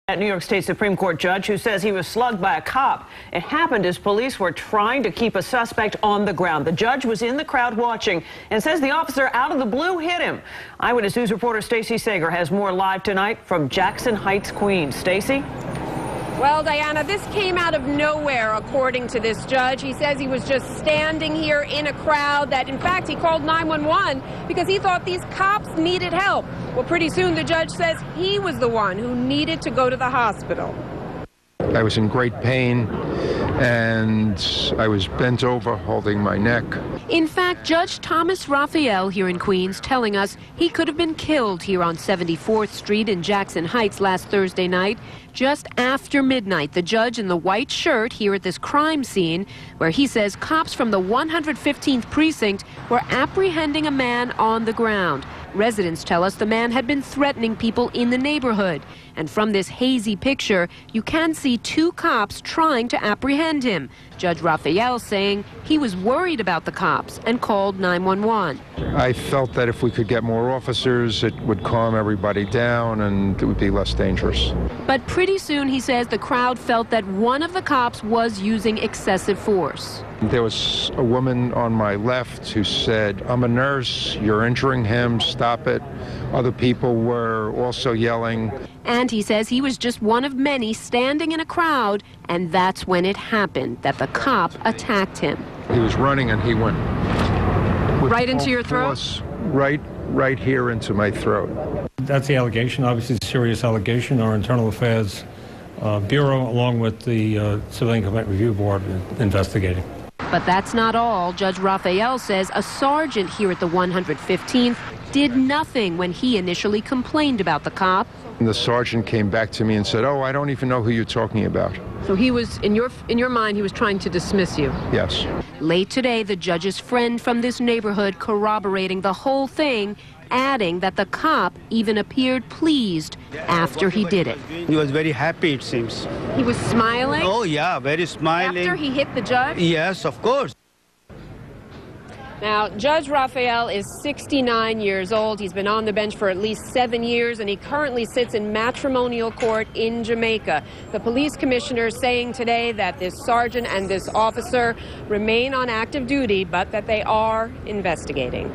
That New York State Supreme Court judge who says he was slugged by a cop. It happened as police were trying to keep a suspect on the ground. The judge was in the crowd watching and says the officer out of the blue hit him. Eyewitness News reporter Stacey Sager has more live tonight from Jackson Heights, Queens. Stacey? Well, Diana, this came out of nowhere, according to this judge. He says he was just standing here in a crowd that, in fact, he called 911 because he thought these cops needed help. Well, pretty soon the judge says he was the one who needed to go to the hospital. I was in great pain, and I was bent over holding my neck. In fact, Judge Thomas Raphael here in Queens telling us he could have been killed here on 74th Street in Jackson Heights last Thursday night. Just after midnight, the judge in the white shirt here at this crime scene, where he says cops from the 115th precinct were apprehending a man on the ground. Residents tell us the man had been threatening people in the neighborhood. And from this hazy picture, you can see two cops trying to apprehend him. Judge Raphael saying he was worried about the cops and called 911. I felt that if we could get more officers, it would calm everybody down and it would be less dangerous. But pretty soon, he says, the crowd felt that one of the cops was using excessive force. There was a woman on my left who said, "I'm a nurse, you're injuring him, stop it." Other people were also yelling. And he says he was just one of many standing in a crowd, and that's when it happened, that the cop attacked him. He was running and he went right into your throat? Right here into my throat. That's the allegation. Obviously, it's a serious allegation. Our Internal Affairs Bureau, along with the Civilian Complaint Review Board, investigating. But that's not all. Judge Raphael says a sergeant here at the 115th did nothing when he initially complained about the cop. And the sergeant came back to me and said, "Oh, I don't even know who you're talking about." So he was, in your mind, he was trying to dismiss you? Yes. Late today, the judge's friend from this neighborhood corroborating the whole thing, adding that the cop even appeared pleased after he did it. He was very happy, it seems. He was smiling? Oh, yeah, very smiling. After he hit the judge? Yes, of course. Now, Judge Raphael is 69 years old. He's been on the bench for at least 7 years, and he currently sits in matrimonial court in Jamaica. The police commissioner saying today that this sergeant and this officer remain on active duty, but that they are investigating.